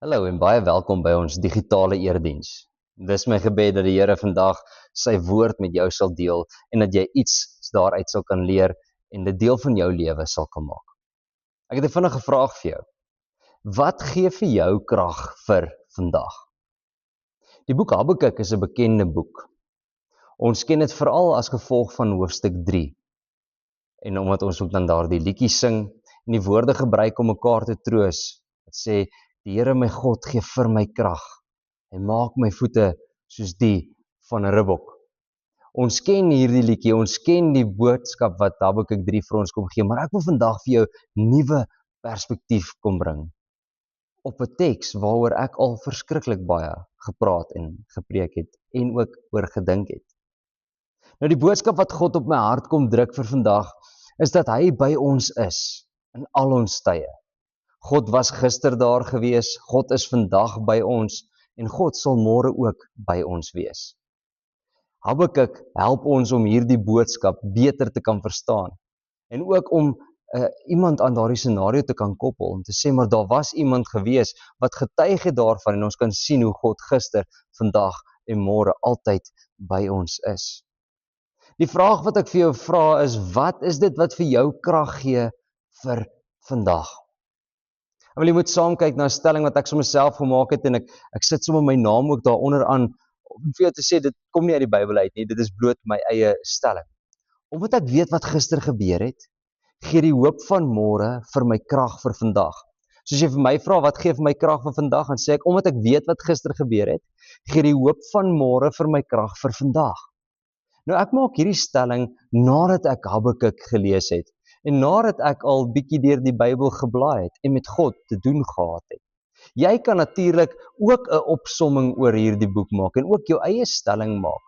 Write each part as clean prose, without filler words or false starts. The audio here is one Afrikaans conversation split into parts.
Hallo en baie welkom by ons digitale erediens. Dis my gebed dat die Here vandag sy woord met jou sal deel en dat jy iets daaruit sal kan leer en dit deel van jou lewe sal kan maak. Ek het 'n vinnige vraag vir jou. Wat gee vir jou krag vir vandag? Die boek Habakuk is 'n bekende boek. Ons ken dit veral as gevolg van hoofstuk 3. En omdat ons ook dan daardie liedjie sing en die woorde gebruik om mekaar te troos, wat sê die Here my God gee vir my krag. Hy maak my voete soos die van 'n ribbok. Ons ken hierdie liedjie, ons ken die boodskap wat Habakuk 3 vir ons kom gee, maar ek wil vandag vir jou nuwe perspektief kom bring op 'n teks waaroor ek al verskriklik baie gepraat en gepreek het en ook oor gedink het. Nou die boodskap wat God op my hart kom druk vir vandag is dat hy by ons is in al ons tye. God was gister daar gewees, God is vandag by ons en God sal môre ook by ons wees. Habakuk help ons om hierdie boodskap beter te kan verstaan en ook om iemand aan daardie scenario te kan koppel om te sê maar daar was iemand gewees wat getuig het daarvan en ons kan sien hoe God gister, vandag en môre altyd by ons is. Die vraag wat ek vir jou vra is, wat is dit wat vir jou krag gee vir vandag? En wil jy moet saam kyk na 'n stelling wat ek sommer self gemaak het en ek sit sommer my naam ook daaronder aan om vir jou te sê dit kom nie uit die Bybel uit nie, dit is bloot my eie stelling. Omdat ek weet wat gister gebeur het, gee die hoop van môre vir my krag vir vandag. Soos jy vir my vra wat gee vir my krag vir vandag, dan sê ek omdat ek weet wat gister gebeur het, gee die hoop van môre vir my krag vir vandag. Nou ek maak hierdie stelling nadat ek Habakuk gelees het en nadat ek al bietjie deur die Bybel geblaai het en met God te doen gehad het. Jy kan natuurlik ook 'n opsomming oor hierdie boek maak en ook jou eie stelling maak.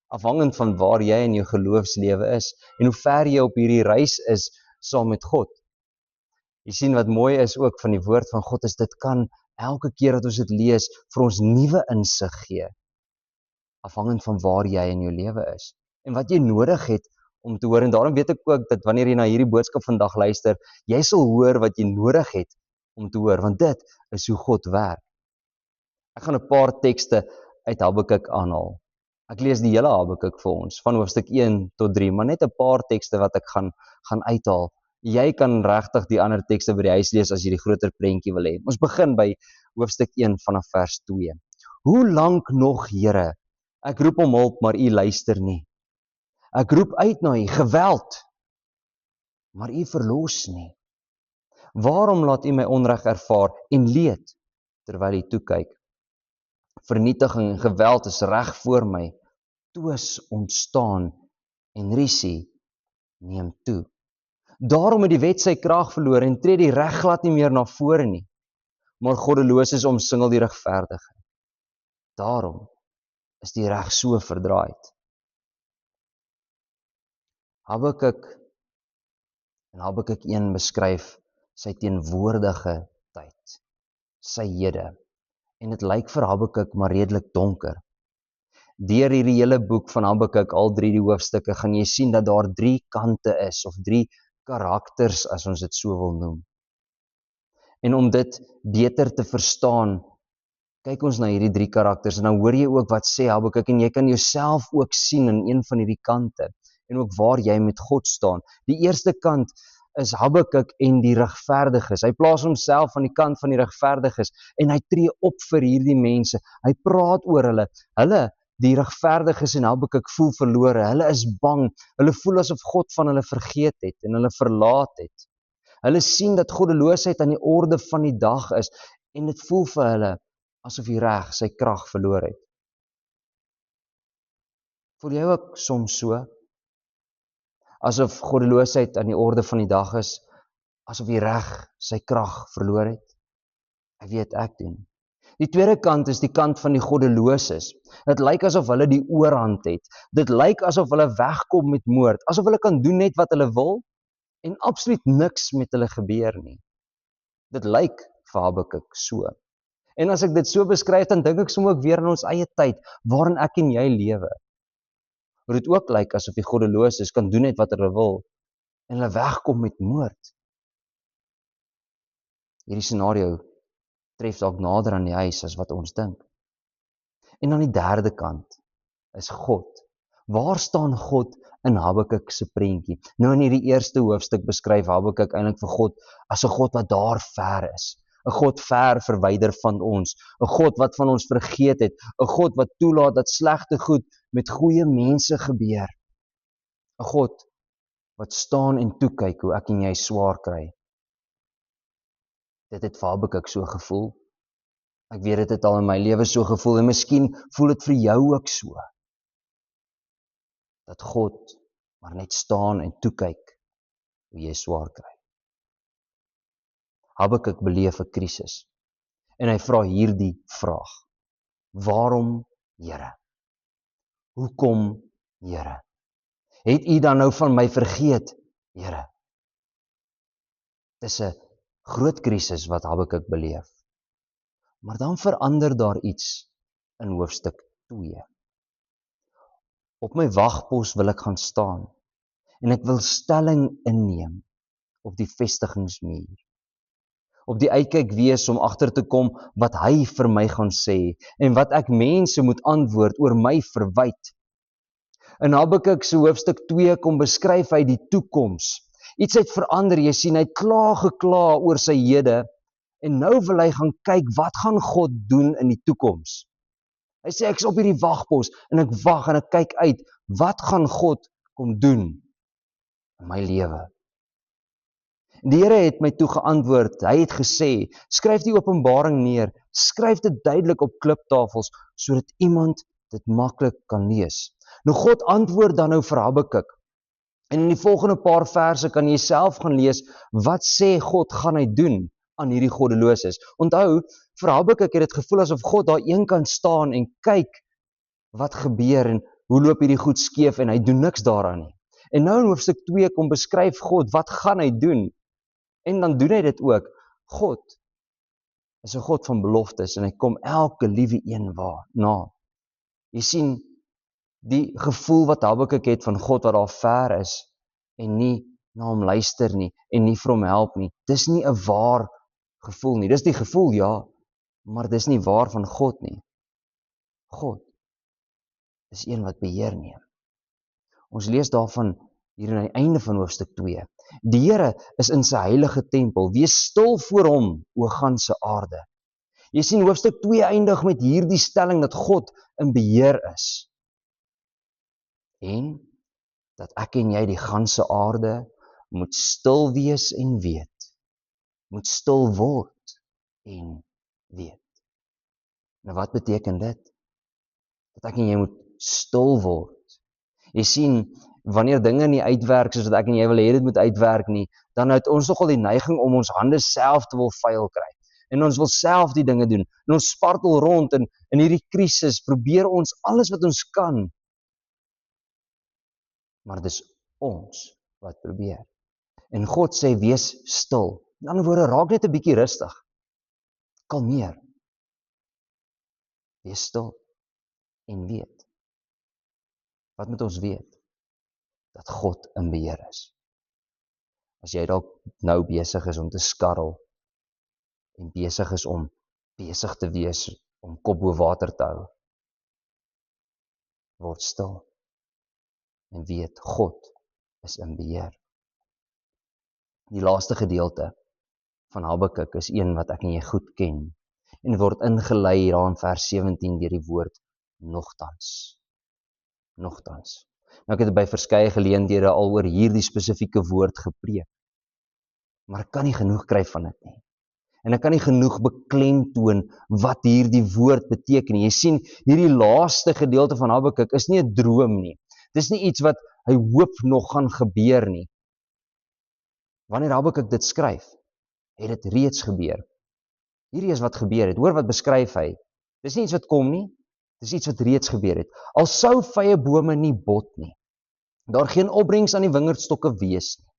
Afhangend van waar jy in jou geloofslewe is en hoe ver jy op hierdie reis is saam met God. Jy sien wat mooi is ook van die woord van God is dit kan elke keer dat ons dit lees vir ons nuwe insig gee. Afhangend van waar jy in jou lewe is en wat jy nodig het om te hoor en daarom weet ek ook dat wanneer jy na hierdie boodskap vandag luister, jy sal hoor wat jy nodig het om te hoor, want dit is hoe God werk. Ek gaan 'n paar tekste uit Habakuk aanhaal. Ek lees die hele Habakuk vir ons, van hoofstuk 1 tot 3, maar net 'n paar tekste wat ek gaan uithaal. Jy kan regtig die ander tekste by die huis lees as jy die groter prentjie wil hê. Ons begin by hoofstuk 1 vanaf vers 2. Hoe lank nog, Here? Ek roep om hulp, maar U luister nie. Ek roep uit na U geweld, maar U verlos nie. Waarom laat U my onreg ervaar en leed, terwyl U toe kyk? Vernietiging en geweld is reg voor my, twis ontstaan en rusie neem toe. Daarom het die wet sy krag verloor en tree die reg glad nie meer na vore nie, maar goddeloses omsingel die regverdige. Daarom is die reg so verdraaid. Habakuk en Habakuk 1 beskryf sy teenwoordige tyd, sy hede. En dit lyk vir Habakuk maar redelik donker. Deur hierdie hele boek van Habakuk, al 3 die hoofstukke, gaan jy sien dat daar 3 kante is, of 3 karakters, as ons dit so wil noem. En om dit beter te verstaan, kyk ons na hierdie 3 karakters, en dan hoor jy ook wat sê Habakuk, en jy kan jouself ook sien in een van hierdie kante, en ook waar jy met God staan. Die eerste kant is Habakuk en die regverdiges. Hy plaas homself aan die kant van die regverdiges en hy tree op vir hierdie mense. Hy praat oor hulle. Hulle, die regverdiges en Habakuk voel verlore. Hulle is bang. Hulle voel asof God van hulle vergeet het en hulle verlaat het. Hulle sien dat goddeloosheid aan die orde van die dag is en dit voel vir hulle asof die reg sy krag verloor het. Voel jy ook soms so? Asof goddeloosheid aan die orde van die dag is, asof die reg sy krag verloor het? Ek weet ek doen. Die tweede kant is die kant van die goddeloses. Dit lyk asof hulle die oorhand het. Dit lyk asof hulle wegkom met moord, asof hulle kan doen net wat hulle wil en absoluut niks met hulle gebeur nie. Dit lyk vir Habakuk so. En as ek dit so beskryf, dan dink ek sommer ook weer aan ons eie tyd, waarin ek en jy lewe. Hoe dit ook lyk asof die goddeloses kan doen net wat hulle wil en hulle wegkom met moord. Hierdie scenario tref dalk nader aan die huis as wat ons dink. En aan die derde kant is God. Waar staan God in Habakuk se prentjie? Nou in hierdie eerste hoofstuk beskryf Habakuk eintlik vir God as 'n God wat daar ver is. 'n God ver verwyder van ons. 'n God wat van ons vergeet het. 'n God wat toelaat dat slegte goed met goeie mense gebeur. 'n God wat staan en toe kyk hoe ek en jy swaar kry. Dit het vir Habakuk so gevoel. Ek weet dit het al in my lewe so gevoel en miskien voel dit vir jou ook so. Dat God maar net staan en toe kyk hoe jy swaar kry. Habakuk beleef 'n krisis en hy vra hierdie vraag: Waarom, Here? Hoekom, Here? Het U dan nou van my vergeet, Here? Dis 'n groot krisis wat Habakuk beleef. Maar dan verander daar iets in hoofstuk 2. Op my wagpos wil ek gaan staan en ek wil stelling inneem op die vestigingsmuur. Op die uitkyk wees om agter te kom wat hy vir my gaan sê en wat ek mense moet antwoord oor my verwyd. In Habakuk se hoofstuk 2 kom beskryf hy die toekoms. Iets het verander, jy sien, hy het gekla oor sy hede en nou wil hy gaan kyk wat gaan God doen in die toekoms. Hy sê ek is op hierdie wagpos en ek wag en ek kyk uit, wat gaan God kom doen in my lewe? Die Here het my toe geantwoord, hy het gesê, skryf die openbaring neer, skryf dit duidelik op kliptafels, sodat iemand dit maklik kan lees. Nou God antwoord dan nou vir Habakuk, en in die volgende paar verse kan jy self gaan lees, wat sê God gaan hy doen aan hierdie goddeloses. Onthou, vir Habakuk het dit gevoel asof God daar een kan staan en kyk wat gebeur en hoe loop hierdie goed skeef en hy doen niks daaraan nie. En nou in hoofstuk 2 kom beskryf God, wat gaan hy doen? En dan doen hy dit ook. God is 'n God van beloftes en hy kom elke liewe een na. Jy sien, die gevoel wat Habakuk het van God wat daar ver is en nie na hom luister nie en nie vir hom help nie, dis nie 'n waar gevoel nie. Dis die gevoel, ja, maar dis nie waar van God nie. God is een wat beheer neem. Ons lees daarvan hier aan die einde van hoofstuk 2. Die Here is in sy heilige tempel. Wees stil voor hom, o ganse aarde. Jy sien, hoofstuk 2 eindig met hierdie stelling dat God in beheer is. En dat ek en jy die ganse aarde moet stil wees en weet. Moet stil word en weet. Nou wat beteken dit? Dat ek en jy moet stil word. Jy sien, wanneer dinge nie uitwerk soos wat ek en jy wil hê dit moet uitwerk nie, dan het ons nogal die neiging om ons hande self te wil vuil kry. En ons wil self die dinge doen. En ons spartel rond en in hierdie krisis probeer ons alles wat ons kan. Maar dis ons wat probeer. En God sê, wees stil. In ander woorde, raak net 'n bietjie rustig. Kalmeer. Wees stil en weet. Wat moet ons weet? Dat God in beheer is. As jy dalk nou besig is om te skarrel en besig is om besig te wees om kop bo water te hou, word stil en weet God is in beheer. Die laaste gedeelte van Habakuk is een wat ek en jy goed ken en word ingelei daar in vers 17 deur die woord nogtans. Nogtans. Nou ek het by verskeie geleenthede al oor hierdie spesifieke woord gepreek. Maar ek kan nie genoeg kry van dit nie. En ek kan nie genoeg beklemtoon wat hierdie woord beteken nie. Jy sien, hierdie laaste gedeelte van Habakuk is nie 'n droom nie. Dis nie iets wat hy hoop nog gaan gebeur nie. Wanneer Habakuk dit skryf, het dit reeds gebeur. Hierdie is wat gebeur het. Hoor wat beskryf hy. Dis nie iets wat kom nie. Dis iets wat reeds gebeur het. Al sou vye bome nie bot nie, daar geen opbrengs aan die wingerdstokke wees nie,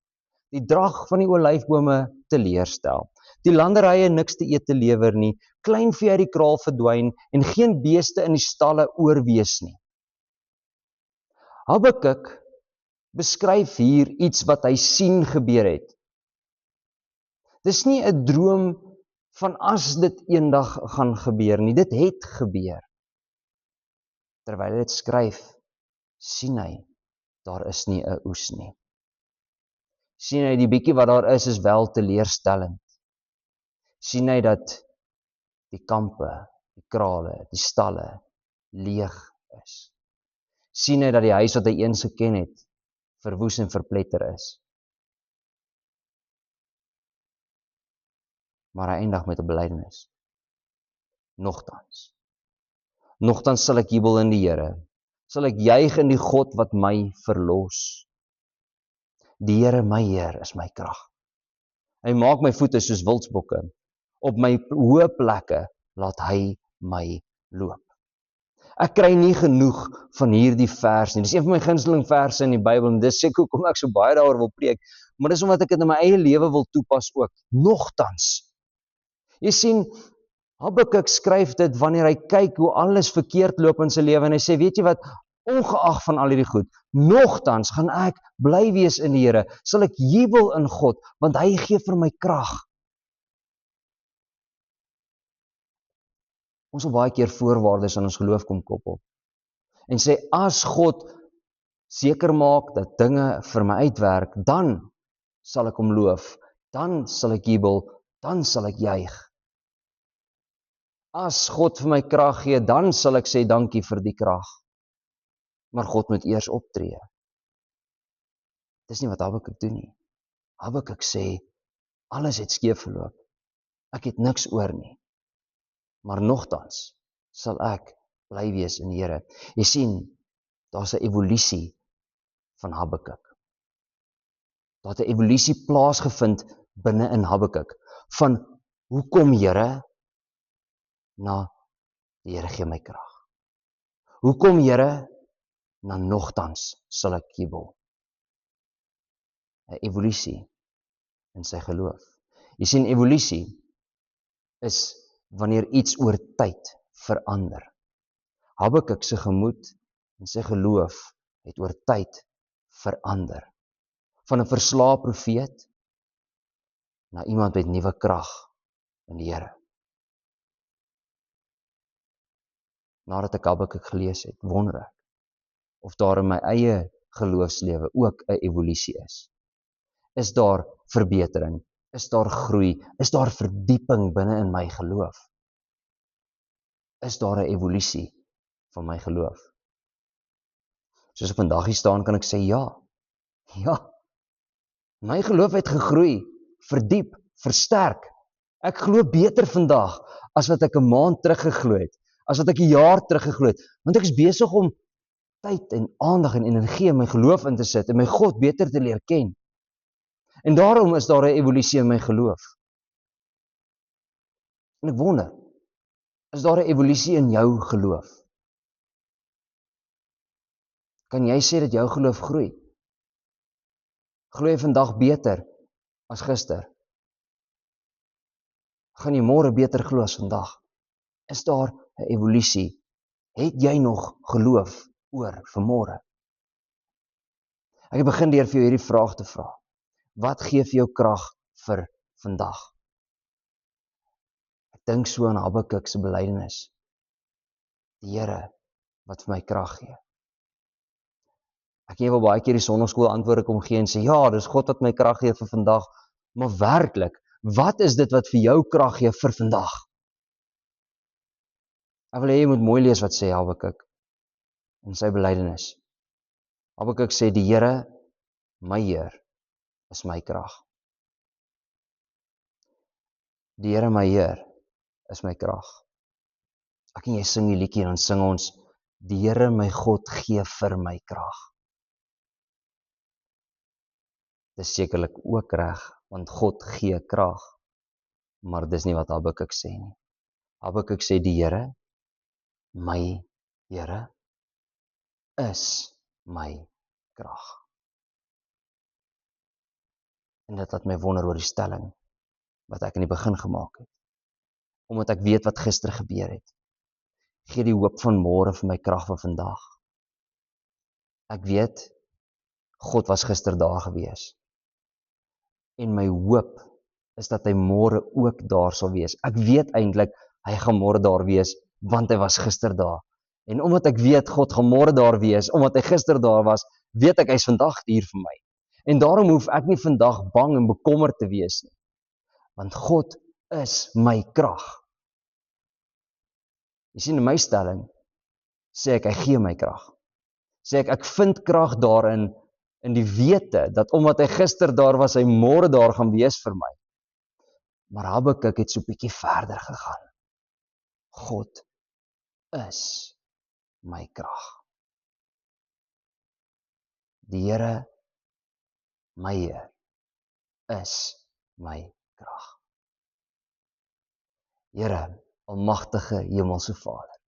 die drag van die olyfbome teleurstel, die landerye niks te eet te lewer nie, klein vee uit die kraal verdwyn en geen beeste in die stalle oorwees nie. Habakuk beskryf hier iets wat hy sien gebeur het. Dis nie 'n droom van as dit eendag gaan gebeur nie. Dit het gebeur. Terwyl hy dit skryf, sien hy, daar is nie 'n oes nie. Sien hy, die bietjie wat daar is wel teleurstellend. Sien hy dat die kampe, die krale, die stalle leeg is. Sien hy dat die huis wat hy eens geken het, verwoes en verpletter is. Maar hy eindig met 'n belydenis. Nogtans sal ek jubel in die Here, sal ek juig in die God wat my verlos. Die Here, my Heer, is my krag. Hy maak my voete soos wildsbokke. Op my hoë plekke laat hy my loop. Ek kry nie genoeg van hierdie vers nie. Dis een van my gunsteling verse in die Bybel en dis seker hoekom ek so baie daaroor wil preek, maar dis omdat ek dit in my eie lewe wil toepas ook. Nogtans. Jy sien, Habakuk skryf dit wanneer hy kyk hoe alles verkeerd loop in sy lewe en hy sê, weet jy wat, ongeag van al hierdie goed, nogtans gaan ek bly wees in die Here, sal ek jubel in God, want hy gee vir my krag. Ons wil baie keer voorwaardes aan ons geloof kom koppel en sê, as God seker maak dat dinge vir my uitwerk, dan sal ek hom loof, dan sal ek jubel, dan sal ek juig. As God vir my krag gee, dan sal ek sê dankie vir die krag. Maar God moet eers optree. Dis nie wat Habakuk doen nie. Habakuk sê, alles het skeef verloop. Ek het niks oor nie. Maar nogtans sal ek bly wees in die Here. Jy sien, daar's 'n evolusie van Habakuk. Daar het 'n evolusie plaasgevind binne in Habakuk. Van, hoekom Here? Na, die Here gee my krag. Hoekom Here? Na, nogtans sal ek jubel. 'n Evolusie in sy geloof. Jy sien, evolusie is wanneer iets oor tyd verander. Habakuk se gemoed en sy geloof het oor tyd verander. Van 'n verslae profeet na iemand met nuwe krag in die Here. Nadat ek Habakuk gelees het, wonder ek of daar in my eie geloofslewe ook 'n evolusie is. Is daar verbetering? Is daar groei? Is daar verdieping binne in my geloof? Is daar 'n evolusie van my geloof? Soos ek vandag hier staan, kan ek sê ja. Ja. My geloof het gegroei, verdiep, versterk. Ek glo beter vandag as wat ek 'n maand terug geglo het, as wat ek 'n jaar terug geglo het, want ek is besig om tyd en aandag en energie in my geloof in te sit en my God beter te leer ken. En daarom is daar 'n evolusie in my geloof. En ek wonder, is daar 'n evolusie in jou geloof? Kan jy sê dat jou geloof groei? Glo jy vandag beter as gister? Gaan jy môre beter glo as vandag? Is daar 'n evolusie? Het jy nog geloof oor vanmôre? Ek het begin deur vir jou hierdie vraag te vra. Wat gee vir jou krag vir vandag? Ek dink so aan Habakuk se belydenis. Die Here wat vir my krag gee. Ek wil baie keer die sonnaarskool antwoorde kom gee en sê, ja, dis God wat my krag gee vir vandag, maar werklik, wat is dit wat vir jou krag gee vir vandag? Ek wil hê jy moet mooi lees wat sê Habakuk in sy belydenis. Habakuk sê, die Here, my Heer, is my krag. Die Here, my Heer, is my krag. Ek en jy sing die liedjie en dan sing ons, die Here, my God, gee vir my krag. Dis sekerlik ook reg, want God gee krag, maar dis nie wat Habakuk sê nie. Habakuk sê, die Here, my Here, is my krag. En dit laat my wonder oor die stelling wat ek in die begin gemaak het. Omdat ek weet wat gister gebeur het, gee die hoop van môre vir my krag vir vandag. Ek weet, God was gister daar gewees. En my hoop is dat hy môre ook daar sal wees. Ek weet eintlik, hy gaan môre daar wees, want hy was gister daar. En omdat ek weet, God gaan môre daar wees, omdat hy gister daar was, weet ek, hy is vandag hier vir my. En daarom hoef ek nie vandag bang en bekommerd te wees nie. Want God is my krag. Jy sien, in my stelling, sê ek, hy gee my krag. Sê ek vind krag daarin, in die wete, dat omdat hy gister daar was, hy môre daar gaan wees vir my. Maar Habakuk het so 'n bietjie verder gegaan. God is my krag. Die Here, my Heer, is my krag. Here, almagtige hemelse Vader,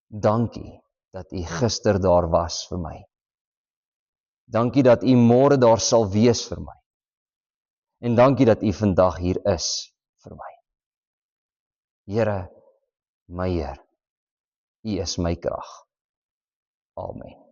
dankie dat U gister daar was vir my. Dankie dat U môre daar sal wees vir my. En dankie dat U vandag hier is vir my. Here, my Heer, U is my krag. Amen.